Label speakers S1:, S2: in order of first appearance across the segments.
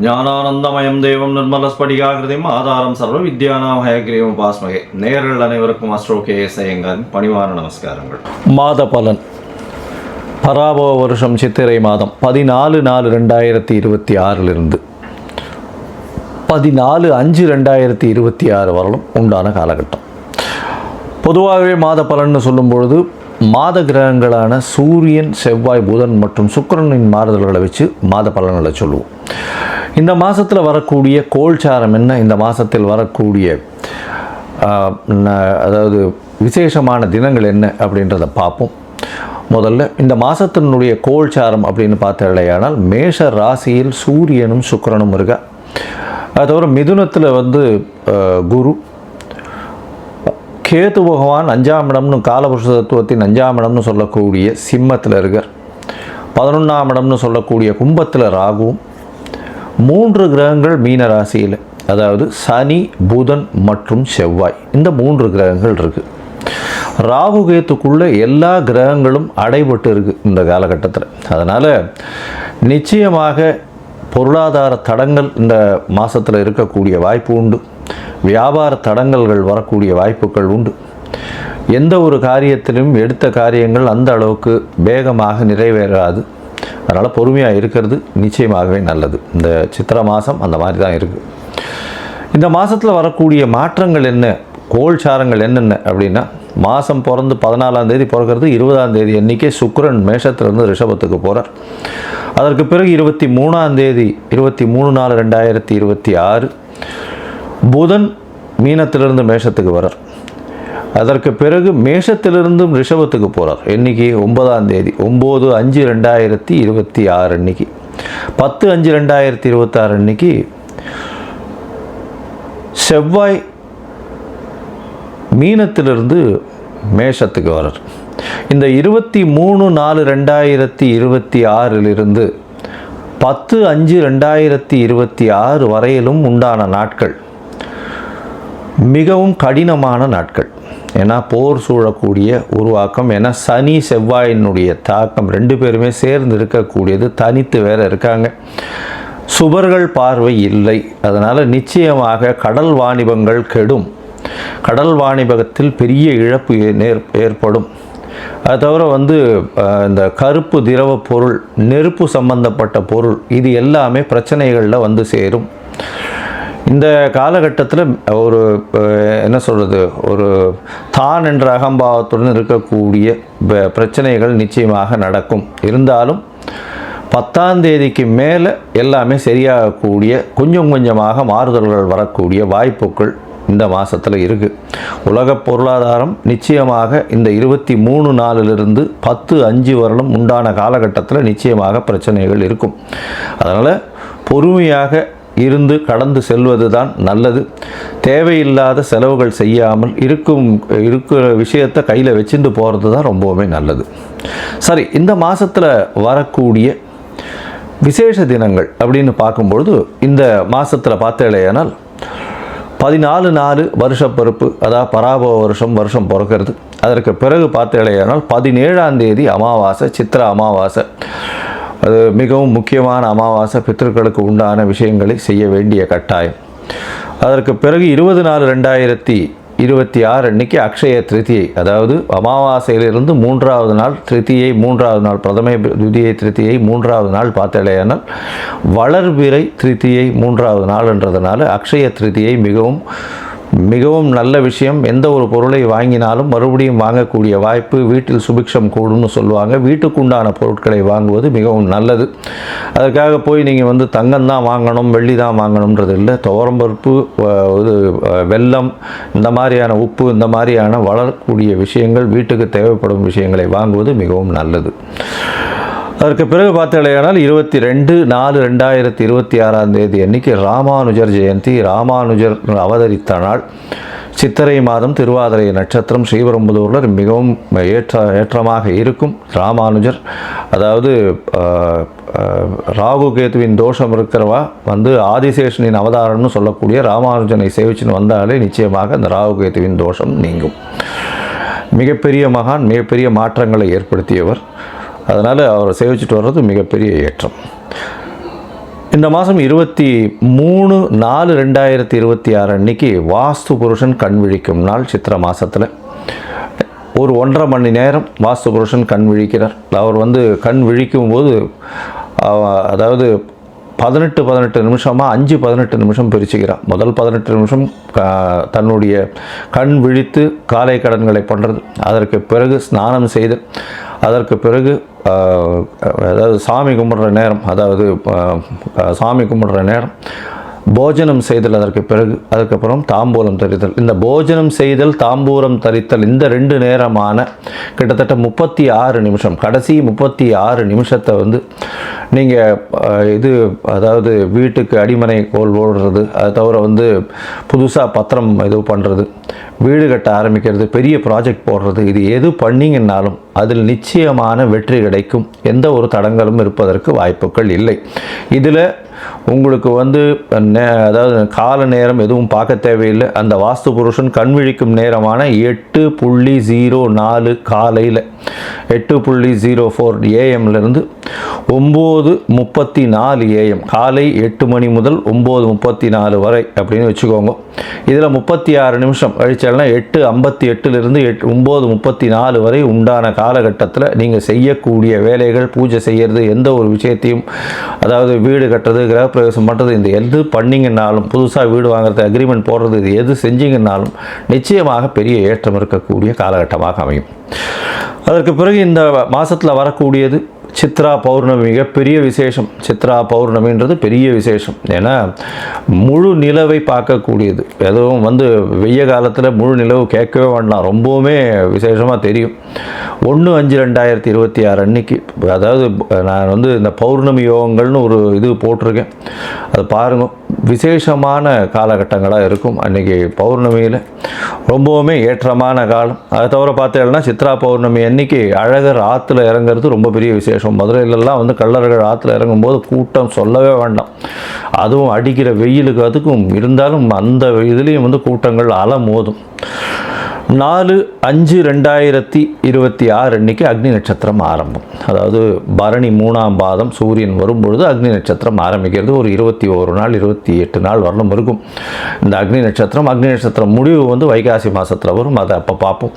S1: ஞானானந்தமயம் தேவம் நிர்மலஸ்படிகாகிருதியும் ஆதாரம் சர்வ வித்யானாம் ஹயக்ரீவம் பாஸ்மகே. நேயர்கள் அனைவருக்கும் அஸ்ட்ரோ KS ஐயங்காரின் பணிவான நமஸ்காரங்கள். மாத பலன் பராபவ வருஷம் சித்திரை மாதம் 14/4/2026 14/5/2026 வரலும் உண்டான காலகட்டம். பொதுவாகவே மாத பலன்னு சொல்லும் பொழுது மாத கிரகங்களான சூரியன், செவ்வாய், புதன் மற்றும் சுக்கிரனின் மாறுதல்களை வச்சு மாத பலன்களை சொல்லுவோம். இந்த மாதத்தில் வரக்கூடிய கோல்சாரம் என்ன, இந்த மாதத்தில் வரக்கூடிய அதாவது விசேஷமான தினங்கள் என்ன அப்படின்றத பார்ப்போம். முதல்ல இந்த மாதத்தினுடைய கோல்சாரம் அப்படின்னு பார்த்தாலேயானால் மேஷ ராசியில் சூரியனும் சுக்கிரனும் இருக்கா. அது தவிர மிதுனத்தில் குரு, கேது பகவான் 5ஆம் இடம்னு காலபுருஷ தத்துவத்தின் 5ஆம் இடம்னு சொல்லக்கூடிய சிம்மத்தில் இருக்கார். 11ஆம் இடம்னு சொல்லக்கூடிய கும்பத்தில் ராகுவும், 3 கிரகங்கள் மீன ராசியில், அதாவது சனி, புதன் மற்றும் செவ்வாய், இந்த 3 கிரகங்கள் இருக்குது. ராகு கேத்துக்குள்ளே எல்லா கிரகங்களும் அடைபட்டு இருக்குது இந்த காலகட்டத்தில். அதனால் நிச்சயமாக பொருளாதார தடங்கள் இந்த மாதத்தில் இருக்கக்கூடிய வாய்ப்பு உண்டு. வியாபார தடங்கல்கள் வரக்கூடிய வாய்ப்புகள் உண்டு. எந்த ஒரு காரியத்திலும் எடுத்த காரியங்கள் அந்த அளவுக்கு வேகமாக நிறைவேறாது. அதனால் பொறுமையாக இருக்கிறது நிச்சயமாகவே நல்லது. இந்த சித்திரை மாதம் அந்த மாதிரி தான் இருக்குது. இந்த மாதத்தில் வரக்கூடிய மாற்றங்கள் என்ன, கோல்சாரங்கள் என்னென்ன அப்படின்னா, மாதம் பிறந்து 14ஆம் தேதி பிறக்கிறது. 20ஆம் தேதி அன்றைக்கே சுக்கிரன் மேஷத்திலிருந்து ரிஷபத்துக்கு போகிறார். அதற்கு பிறகு 23ஆம் தேதி 23/4/2026 புதன் மீனத்திலிருந்து மேஷத்துக்கு வரார். அதற்கு பிறகு மேஷத்திலிருந்து ரிஷபத்துக்கு போகிறார். இன்னைக்கு 9ஆம் தேதி 9/5/2026 அன்னைக்கு 10/5/2026 அன்னைக்கு செவ்வாய் மீனத்திலிருந்து மேஷத்துக்கு வரார். இந்த 23/4/2026 10/5/2026 வரையிலும் உண்டான நாட்கள் மிகவும் கடினமான நாட்கள். ஏன்னா போர் சூழக்கூடிய உருவாக்கம், ஏன்னா சனி செவ்வாயினுடைய தாக்கம் 2 பேருமே சேர்ந்து இருக்கக்கூடியது, தனித்து வேற இருக்காங்க, சுபர்கள் பார்வை இல்லை. அதனால் நிச்சயமாக கடல் வாணிபங்கள் கெடும். கடல் வாணிபத்தில் பெரிய இழப்பு ஏற்படும். அது தவிர இந்த கருப்பு திரவ பொருள், நெருப்பு சம்பந்தப்பட்ட பொருள், இது எல்லாமே பிரச்சனைகளில் சேரும். இந்த காலகட்டத்தில் ஒரு என்ன சொல்கிறது, ஒரு தான் என்ற அகம்பாவத்துடன் இருக்கக்கூடிய பிரச்சனைகள் நிச்சயமாக நடக்கும். இருந்தாலும் 10ஆம் தேதிக்கு மேலே எல்லாமே சரியாகக்கூடிய, கொஞ்சம் கொஞ்சமாக மாறுதல்கள் வரக்கூடிய வாய்ப்புகள் இந்த மாதத்தில் இருக்குது. உலக பொருளாதாரம் நிச்சயமாக இந்த 23/4 10/5 வரலும் உண்டான காலகட்டத்தில் நிச்சயமாக பிரச்சனைகள் இருக்கும். அதனால் பொறுமையாக இருந்து கடந்து செல்வது தான் நல்லது. தேவையில்லாத செலவுகள் செய்யாமல் இருக்கிற விஷயத்தை கையில் வச்சுட்டு போகிறது தான் ரொம்பவுமே நல்லது. சரி, இந்த மாதத்தில் வரக்கூடிய விசேஷ தினங்கள் அப்படின்னு பார்க்கும்பொழுது, இந்த மாதத்தில் பார்த்தேனால் 14/4 வருஷப்பருப்பு, அதாவது பராபவ வருஷம் பிறக்கிறது. அதற்கு பிறகு பார்த்தேனால் 17ஆம் தேதி அமாவாசை, சித்திரை அமாவாசை. அது மிகவும் முக்கியமான அமாவாசை. பித்திருக்களுக்கு உண்டான விஷயங்களை செய்ய வேண்டிய கட்டாயம். அதற்கு பிறகு 20/4/2026 அன்னைக்கு அக்ஷய திருத்தியை, அதாவது அமாவாசையிலிருந்து 3ஆவது நாள் திருத்தியை, 3ஆவது நாள் பிரதமை துதியை திருத்தியை, 3ஆவது நாள் பார்த்தேனால் வளர்பிறை திருத்தியை 3ஆவது நாள்ன்றதுனால அக்ஷய திருத்தியை மிகவும் நல்ல விஷயம். எந்த ஒரு பொருளை வாங்கினாலும் மறுபடியும் வாங்கக்கூடிய வாய்ப்பு, வீட்டில் சுபிக்ஷம் கூடும்னு சொல்லுவாங்க. வீட்டுக்குண்டான பொருட்களை வாங்குவது மிகவும் நல்லது. அதற்காக போய் நீங்கள் தங்கம் தான் வாங்கணும், வெள்ளி தான் வாங்கணுன்றது இல்லை. துவரம்பருப்பு, வெல்லம், இந்த மாதிரியான உப்பு, இந்த மாதிரியான வளரக்கூடிய விஷயங்கள், வீட்டுக்கு தேவைப்படும் விஷயங்களை வாங்குவது மிகவும் நல்லது. அதற்கு பிறகு பார்த்தேனால் 22/4/2026 தேதி அன்னைக்கு ராமானுஜர் ஜெயந்தி. ராமானுஜர் அவதரித்த நாள். சித்திரை மாதம், திருவாதிரை நட்சத்திரம், ஸ்ரீபெரும்புதூரில் மிகவும் ஏற்றமாக இருக்கும். ராமானுஜர், அதாவது ராகு கேதுவின் தோஷம் இருக்கிறவா ஆதிசேஷனின் அவதாரம்னு சொல்லக்கூடிய ராமானுஜனை சேவிச்சுன்னு வந்தாலே நிச்சயமாக அந்த ராகு கேதுவின் தோஷம் நீங்கும். மிகப்பெரிய மகான், மிகப்பெரிய மாற்றங்களை ஏற்படுத்தியவர். அதனால் அவரை சேவிச்சுட்டு வர்றது மிகப்பெரிய ஏற்றம். இந்த மாதம் 23/4/2026 அன்னைக்கு வாஸ்து புருஷன் கண் விழிக்கும் நாள். சித்திரை மாதத்தில் ஒரு 1.5 மணி நேரம் வாஸ்து புருஷன் கண் விழிக்கிறார். அவர் கண் விழிக்கும் போது அதாவது 18 நிமிஷமாக 5-18 நிமிஷம் பிரிச்சுக்கிறார். முதல் 18 நிமிஷம் தன்னுடைய கண் விழித்து காலை கடன்களை பண்ணுறது, அதற்கு பிறகு ஸ்நானம் செய்து, அதற்கு பிறகு அதாவது சாமி கும்பிட்ற நேரம், போஜனம் செய்தல், அதற்கு பிறகு அதுக்கப்புறம் தாம்பூலம் தரித்தல். இந்த போஜனம் செய்தல், தாம்பூலம் தரித்தல், இந்த 2 நேரமான கிட்டத்தட்ட 36 நிமிஷம், கடைசி 36 நிமிஷத்தை நீங்கள் அதாவது வீட்டுக்கு அடிமனை கோல் ஓடுறது, அதை தவிர புதுசாக பத்திரம் பண்ணுறது, வீடு கட்ட ஆரம்பிக்கிறது, பெரிய ப்ராஜெக்ட் போடுறது, இது எது பண்ணிங்கன்னாலும் அதில் நிச்சயமான வெற்றி கிடைக்கும். எந்த ஒரு தடங்களும் இருப்பதற்கு வாய்ப்புகள் இல்லை. இதில் உங்களுக்கு அதாவது கால நேரம் எதுவும் பார்க்க தேவையில்லை. அந்த வாஸ்து புருஷன் கண் விழிக்கும் நேரமான 8:04 காலையில் 8:04 AM-லேருந்து 9:34 AM, காலை 8 மணி முதல் 9:34 வரை அப்படின்னு வச்சுக்கோங்க. இதில் 36 நிமிஷம் கழிச்சால்னா 8:58லேருந்து 9:34 வரை உண்டான காலகட்டத்தில் நீங்கள் செய்யக்கூடிய வேலைகள், பூஜை செய்கிறது, எந்த ஒரு விஷயத்தையும், அதாவது வீடு கட்டுறது, கிரகப்பிரவேசம் பண்ணுறது, இந்த எது பண்ணிங்கன்னாலும், புதுசாக வீடு வாங்குறது, அக்ரிமெண்ட் போடுறது, இது எது செஞ்சிங்கன்னாலும் நிச்சயமாக பெரிய ஏற்றம் இருக்கக்கூடிய காலகட்டமாக அமையும். அதற்கு பிறகு இந்த மாதத்தில் வரக்கூடியது சித்ரா பௌர்ணமி, மிகப்பெரிய விசேஷம். சித்ரா பௌர்ணமின்றது பெரிய விசேஷம். ஏன்னா முழு நிலவை பார்க்கக்கூடியது. எதுவும் வெய்ய காலத்தில் முழு நிலவு கேட்கவே வேண்டாம், ரொம்பவுமே விசேஷமாக தெரியும். 1/5/2026 அன்னைக்கு, அதாவது நான் இந்த பௌர்ணமி யோகங்கள்னு ஒரு இது போட்டிருக்கேன், அதை பாருங்கள். விசேஷமான காலகட்டங்களாக இருக்கும் அன்றைக்கி பௌர்ணமியில், ரொம்பவுமே ஏற்றமான காலம். அதை தவிர பார்த்தீங்கன்னா சித்ரா பௌர்ணமி அன்னைக்கு அழகர் ஆற்றுல இறங்குறது ரொம்ப பெரிய விசேஷம். மதுரையிலலாம் கள்ளர்கள் ஆற்றுல இறங்கும்போது கூட்டம் சொல்லவே வேண்டாம். அதுவும் அடிக்கிற வெயிலுக்கு அதுக்கும் இருந்தாலும் அந்த இதுலேயும் கூட்டங்கள் அலமோதும். 4/5/2026 அன்னைக்கு அக்னி நட்சத்திரம் ஆரம்பம். அதாவது பரணி 3ஆம் பாதம் சூரியன் வரும்பொழுது அக்னி நட்சத்திரம் ஆரம்பிக்கிறது. ஒரு 21 நாள் 28 நாள் வரலும் இருக்கும் இந்த அக்னி நட்சத்திரம் முடிவு வைகாசி மாதத்தில் வரும். அதை அப்போ பார்ப்போம்.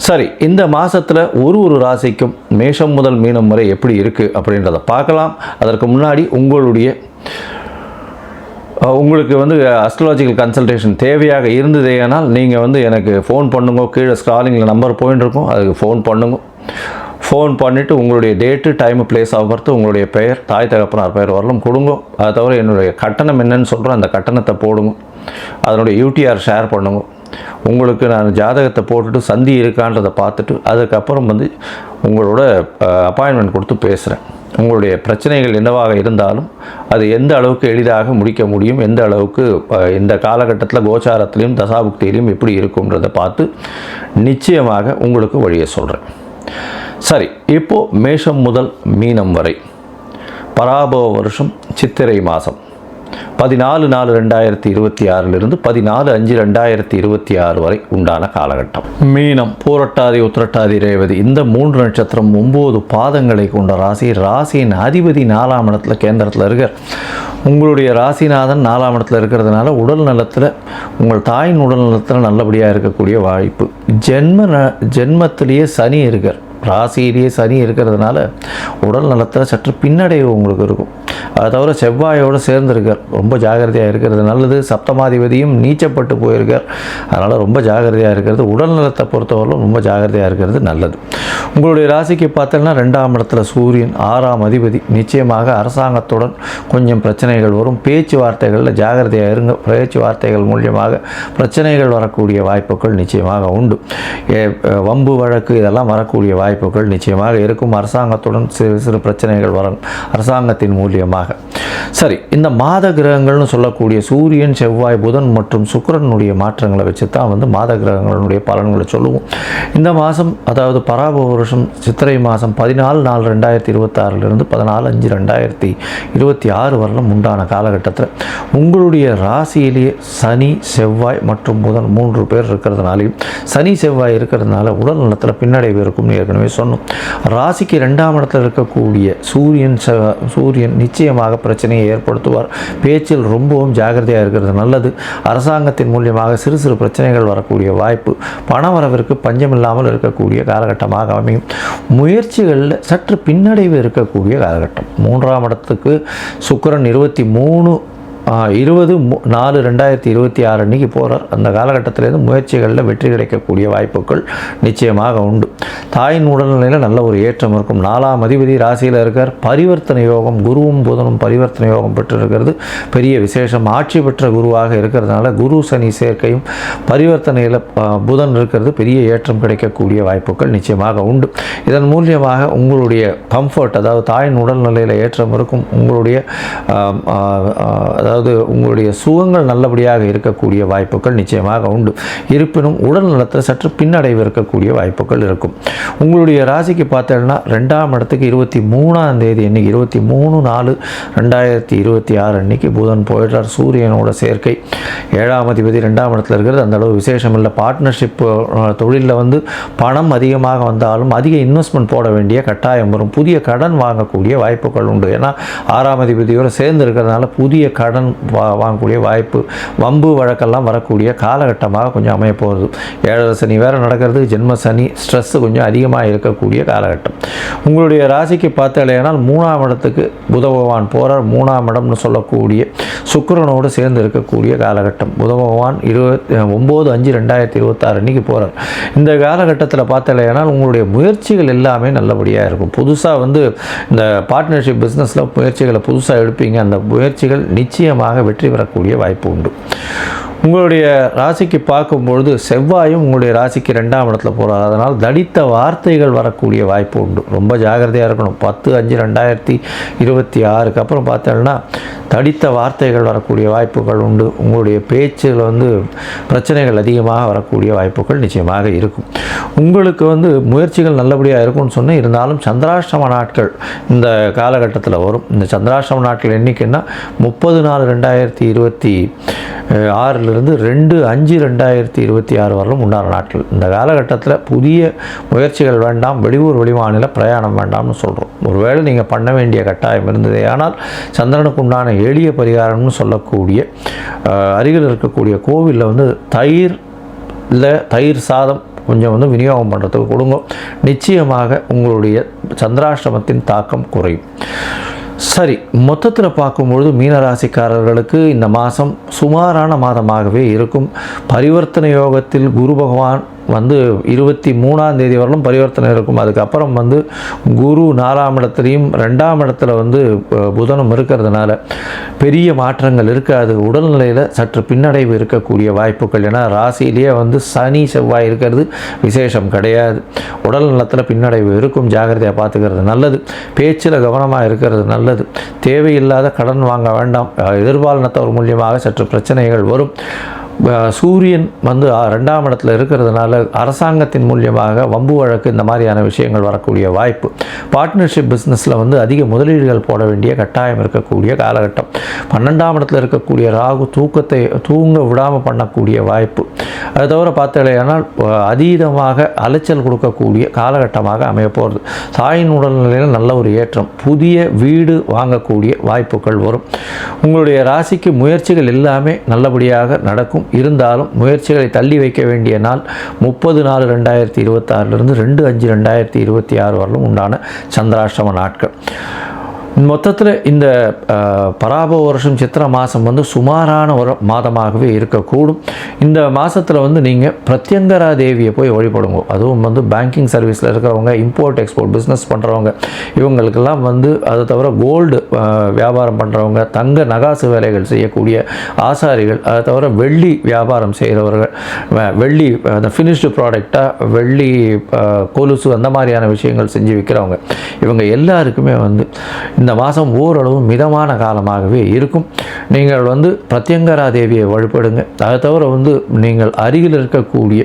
S1: சரி, இந்த மாதத்தில் ஒரு ராசிக்கும் மேஷம் முதல் மீனம் வரை எப்படி இருக்குது அப்படின்றத பார்க்கலாம். அதற்கு முன்னாடி உங்களுக்கு அஸ்ட்ராலஜிக்கல் கன்சல்டேஷன் தேவையாக இருந்ததேனால் நீங்கள் எனக்கு ஃபோன் பண்ணுங்க. கீழே ஸ்க்ராலிங்கில் நம்பர் போயின்னு இருக்கும், அதுக்கு ஃபோன் பண்ணுங்க. ஃபோன் பண்ணிவிட்டு உங்களுடைய date, time, place of birth, உங்களுடைய பெயர், தாய் தகப்பனார் பெயர் வரலும் கொடுங்க. அதை தவிர என்னுடைய கட்டணம் என்னன்னு சொல்கிறேன், அந்த கட்டணத்தை போடுங்க. அதனுடைய UTR ஷேர் பண்ணுங்க. உங்களுக்கு நான் ஜாதகத்தை போட்டுட்டு சந்தி இருக்கான்றதை பார்த்துட்டு அதுக்கப்புறம் உங்களோட அப்பாயின்மெண்ட் கொடுத்து பேசுகிறேன். உங்களுடைய பிரச்சனைகள் என்னவாக இருந்தாலும் அது எந்த அளவுக்கு எளிதாக முடிக்க முடியும், எந்த அளவுக்கு இந்த காலகட்டத்தில் கோச்சாரத்திலையும் தசாபுக்தியிலையும் எப்படி இருக்கும்ன்றதை பார்த்து நிச்சயமாக உங்களுக்கு வழியை சொல்கிறேன். சரி, இப்போது மேஷம் முதல் மீனம் வரை பராபவ வருஷம் சித்திரை மாதம் 14/4/2026 14/5/2026 வரை உண்டான காலகட்டம். மீனம், பூரட்டாதி, உத்திரட்டாதி, ரேவதி, இந்த 3 நட்சத்திரம் 9 பாதங்களை கொண்ட ராசியின் அதிபதி 4ஆம் இடத்துல கேந்திரத்தில் இருக்கார். உங்களுடைய ராசிநாதன் 4ஆம் இடத்துல இருக்கிறதுனால உடல் நலத்தில், உங்கள் தாயின் உடல் நலத்தில் நல்லபடியாக இருக்கக்கூடிய வாய்ப்பு. ஜென்மத்திலேயே சனி இருக்கார், ராசியிலேயே சனி இருக்கிறதுனால உடல் நலத்தில் சற்று பின்னடைவு உங்களுக்கு இருக்கும். அதை தவிர செவ்வாயோடு சேர்ந்துருக்கார், ரொம்ப ஜாகிரதையாக இருக்கிறது நல்லது. சப்தமாதிபதியும் நீச்சப்பட்டு போயிருக்கார், அதனால் ரொம்ப ஜாகிரதையாக இருக்கிறது, உடல் நலத்தை பொறுத்தவரைக்கும் ரொம்ப ஜாகிரதையாக இருக்கிறது நல்லது. உங்களுடைய ராசிக்கு பார்த்தோன்னா 2ஆம் இடத்துல சூரியன், 6ஆம் அதிபதி. நிச்சயமாக அரசாங்கத்துடன் கொஞ்சம் பிரச்சனைகள் வரும். பேச்சுவார்த்தைகளில் ஜாகிரதையாக இருங்க. பேச்சுவார்த்தைகள் மூலியமாக பிரச்சனைகள் வரக்கூடிய வாய்ப்புகள் நிச்சயமாக உண்டு. வம்பு வழக்கு இதெல்லாம் வரக்கூடிய வாய்ப்புகள் நிச்சயமாக இருக்கும். அரசாங்கத்துடன் சிறு சிறு பிரச்சனைகள் வரும் அரசாங்கத்தின் மூலியமாக. சரி, இந்த மாத கிரகங்கள்னு சொல்லக்கூடிய சூரியன், செவ்வாய், புதன் மற்றும் சுக்கிரனுடைய மாற்றங்களை வச்சு தான் மாத கிரகங்களுடைய பலன்களை சொல்லுவோம். இந்த மாதம், அதாவது பராபவ வருஷம் சித்திரை மாதம் 14/4/2026 14/5/2026 வரலும் உண்டான காலகட்டத்தில் உங்களுடைய ராசியிலேயே சனி, செவ்வாய் மற்றும் புதன் 3 பேர் இருக்கிறதுனாலையும், சனி செவ்வாய் இருக்கிறதுனால உடல் நலத்தில் பின்னடைவு இருக்கும்னு ஏற்கனவே சொன்னோம். ராசிக்கு 2ஆம் இடத்தில் இருக்கக்கூடிய சூரியன் நிச்சயமாக பிரச்சனையை ஏற்படுத்துவார். பேச்சில் ரொம்பவும் ஜாகிரதையாக இருக்கிறது நல்லது. அரசாங்கத்தின் மூலியமாக சிறு சிறு பிரச்சனைகள் வரக்கூடிய வாய்ப்பு, பணவரவிற்கு பஞ்சமில்லாமல் இருக்கக்கூடிய காலகட்டமாக அமையும். முயற்சிகளில் சற்று பின்னடைவு இருக்கக்கூடிய காலகட்டம். 3ஆம் இடத்துக்கு சுக்கிரன் 20/4/2026 அன்றைக்கி போகிறார். அந்த காலகட்டத்திலேருந்து முயற்சிகளில் வெற்றி கிடைக்கக்கூடிய வாய்ப்புகள் நிச்சயமாக உண்டு. தாயின் உடல்நிலையில் நல்ல ஒரு ஏற்றம் இருக்கும். 4ஆம் அதிபதி ராசியில் இருக்கார். பரிவர்த்தனை யோகம், குருவும் புதனும் பரிவர்த்தனை யோகம் பெற்றிருக்கிறது பெரிய விசேஷம். ஆட்சி பெற்ற குருவாக இருக்கிறதுனால குரு சனி சேர்க்கையும் பரிவர்த்தனையில் புதன் இருக்கிறது பெரிய ஏற்றம் கிடைக்கக்கூடிய வாய்ப்புகள் நிச்சயமாக உண்டு. இதன் மூலியமாக உங்களுடைய கம்ஃபர்ட், அதாவது தாயின் உடல்நிலையில் ஏற்றம் இருக்கும். உங்களுடைய அதாவது உங்களுடைய சுகங்கள் நல்லபடியாக இருக்கக்கூடிய வாய்ப்புகள் நிச்சயமாக உண்டு. இருப்பினும் உடல் நலத்தில் சற்று பின்னடைவு இருக்கக்கூடிய வாய்ப்புகள் இருக்கும். உங்களுடைய ராசிக்கு பார்த்தீங்கன்னா 2ஆம் இடத்துக்கு 23ஆம் தேதி அன்றைக்கி 23/4/2026 அன்றைக்கி புதன் போயிடுறார். சூரியனோட சேர்க்கை. 7ஆம் அதிபதி 2ஆம் இடத்துல இருக்கிறது அந்த அளவு விசேஷம் இல்லை. பார்ட்னர்ஷிப் தொழிலில் வந்து பணம் அதிகமாக வந்தாலும் அதிக இன்வெஸ்ட்மெண்ட் போட வேண்டிய கட்டாயம் வரும். புதிய கடன் வாங்கக்கூடிய வாய்ப்புகள் உண்டு. ஏன்னா 6ஆம் அதிபதியோடு சேர்ந்து இருக்கிறதுனால புதிய கடன் வாங்கக்கூடிய வாய்ப்பு, வம்பு வழக்கெல்லாம் வரக்கூடிய காலகட்டமாக கொஞ்சம் அமைய போகிறது. 7 சனி வேறு நடக்கிறது. ஜென்ம சனி, ஸ்ட்ரெஸ் கொஞ்சம் அதிகமாக இருக்கக்கூடிய காலகட்டம். உங்களுடைய ராசிக்கு பார்த்தாலேனால் 3ஆம் இடத்துக்கு புத பகவான் போகிறார். 3ஆம் இடம்னு சொல்லக்கூடிய சுக்கிரனோடு சேர்ந்து இருக்கக்கூடிய காலகட்டம். புத பகவான் 9/5/2026 அன்றைக்கி போகிறார். இந்த காலகட்டத்தில் பார்த்தாலேனால் உங்களுடைய முயற்சிகள் எல்லாமே நல்லபடியாக இருக்கும். புதுசாக வந்து இந்த பார்ட்னர்ஷிப் பிஸ்னஸில் முயற்சிகளை புதுசாக எடுப்பீங்க. அந்த முயற்சிகள் நிச்சயமாக வெற்றி பெறக்கூடிய வாய்ப்பு உண்டு. உங்களுடைய ராசிக்கு பார்க்கும்பொழுது செவ்வாயும் உங்களுடைய ராசிக்கு 2ஆம் இடத்துல போகிறார். அதனால் தடித்த வார்த்தைகள் வரக்கூடிய வாய்ப்பு உண்டு. ரொம்ப ஜாகிரதையாக இருக்கணும். 10/5/2026 அப்புறம் பார்த்தோம்னா தடித்த வார்த்தைகள் வரக்கூடிய வாய்ப்புகள் உண்டு. உங்களுடைய பேச்சில் வந்து பிரச்சனைகள் அதிகமாக வரக்கூடிய வாய்ப்புகள் நிச்சயமாக இருக்கும். உங்களுக்கு வந்து முயற்சிகள் நல்லபடியாக இருக்கும்னு சொன்னால், இருந்தாலும் சந்திராஷ்டம நாட்கள் இந்த காலகட்டத்தில் வரும். இந்த சந்திராஷ்டம நாட்கள் எண்ணிக்கைன்னா 30/4/2026 2/5/2026 வரலும் உண்டான நாட்கள். இந்த காலகட்டத்தில் புதிய முயற்சிகள் வேண்டாம், வெளியூர் வெளிமாநில பிரயாணம் வேண்டாம்னு சொல்கிறோம். ஒருவேளை நீங்கள் பண்ண வேண்டிய கட்டாயம் இருந்ததே ஆனால் சந்திரனுக்கு உண்டான எளிய பரிகாரம்னு சொல்லக்கூடிய அருகில் இருக்கக்கூடிய கோவிலில் வந்து தயிர் சாதம் கொஞ்சம் வந்து விநியோகம் பண்ணுறதுக்கு கொடுங்க. நிச்சயமாக உங்களுடைய சந்திராஷ்டமத்தின் தாக்கம் குறையும். சரி, மொத்தத்தில் பார்க்கும்பொழுது மீனராசிக்காரர்களுக்கு இந்த மாதம் சுமாரான மாதமாகவே இருக்கும். பரிவர்த்தனை யோகத்தில் குரு பகவான் வந்து 23ஆம் தேதி வரலும் பரிவர்த்தனை இருக்கும். அதுக்கப்புறம் வந்து குரு 4ஆம் இடத்துலையும் 2ஆம் இடத்துல வந்து புதனும் இருக்கிறதுனால பெரிய மாற்றங்கள் இருக்காது. உடல்நிலையில் சற்று பின்னடைவு இருக்கக்கூடிய வாய்ப்புகள். ஏன்னா ராசியிலேயே வந்து சனி செவ்வாய் இருக்கிறது விசேஷம் கிடையாது. உடல் நலத்தில் பின்னடைவு இருக்கும். ஜாகிரதையாக பார்த்துக்கிறது நல்லது. பேச்சில் கவனமாக இருக்கிறது நல்லது. தேவையில்லாத கடன் வாங்க வேண்டாம். எதிர்பாலினத்தவர் மூலியமாக சற்று பிரச்சனைகள் வரும். சூரியன் வந்து 2ஆம் இடத்துல இருக்கிறதுனால அரசாங்கத்தின் மூலியமாக வம்பு வழக்கு இந்த மாதிரியான விஷயங்கள் வரக்கூடிய வாய்ப்பு. பார்ட்னர்ஷிப் பிஸ்னஸில் வந்து அதிக முதலீடுகள் போட வேண்டிய கட்டாயம் இருக்கக்கூடிய காலகட்டம். 12ஆம் இடத்துல இருக்கக்கூடிய ராகு தூங்க விடாமல் பண்ணக்கூடிய வாய்ப்பு. அது தவிர பார்த்தாலேயானால் அதீதமாக அலைச்சல் கொடுக்கக்கூடிய காலகட்டமாக அமைய போகிறது. தாயின் உடல்நிலையில் நல்ல ஒரு ஏற்றம். புதிய வீடு வாங்கக்கூடிய வாய்ப்புகள் வரும். உங்களுடைய ராசிக்கு முயற்சிகள் எல்லாமே நல்லபடியாக நடக்கும். இருந்தாலும் முயற்சிகளை தள்ளி வைக்க வேண்டிய நாள் 30/4/2026 2/5/2026 வரலும் உண்டான சந்திராஷ்டம நாட்கள். மொத்தத்தில் இந்த பராபவ வருஷம் சித்திரை மாதம் வந்து சுமாரான ஒரு மாதமாகவே இருக்கக்கூடும். இந்த மாதத்தில் வந்து நீங்கள் பிரத்யங்கரா தேவியை போய் வழிபடுங்க. அதுவும் வந்து பேங்கிங் சர்வீஸில் இருக்கிறவங்க, இம்போர்ட் எக்ஸ்போர்ட் பிஸ்னஸ் பண்ணுறவங்க, இவங்களுக்கெல்லாம் வந்து அதை தவிர கோல்டு வியாபாரம் பண்ணுறவங்க, தங்க நகாசு வேலைகள் செய்யக்கூடிய ஆசாரிகள், அதை தவிர வெள்ளி வியாபாரம் செய்கிறவர்கள், வெள்ளி அந்த ஃபினிஷ்டு ப்ராடக்டாக வெள்ளி கொலுசு அந்த மாதிரியான விஷயங்கள் செஞ்சு விற்கிறவங்க, இவங்க எல்லாருக்குமே வந்து இந்த மாதம் ஓரளவு மிதமான காலமாகவே இருக்கும். நீங்கள் வந்து பிரத்யங்கரா தேவியை வழிபடுங்க. அதை தவிர வந்து நீங்கள் அருகில் இருக்கக்கூடிய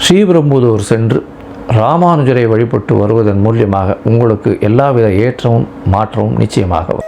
S1: ஸ்ரீபெரும்புதூர் சென்று ராமானுஜரை வழிபட்டு வருவதன் மூலியமாக உங்களுக்கு எல்லாவித ஏற்றமும் மாற்றமும் நிச்சயமாக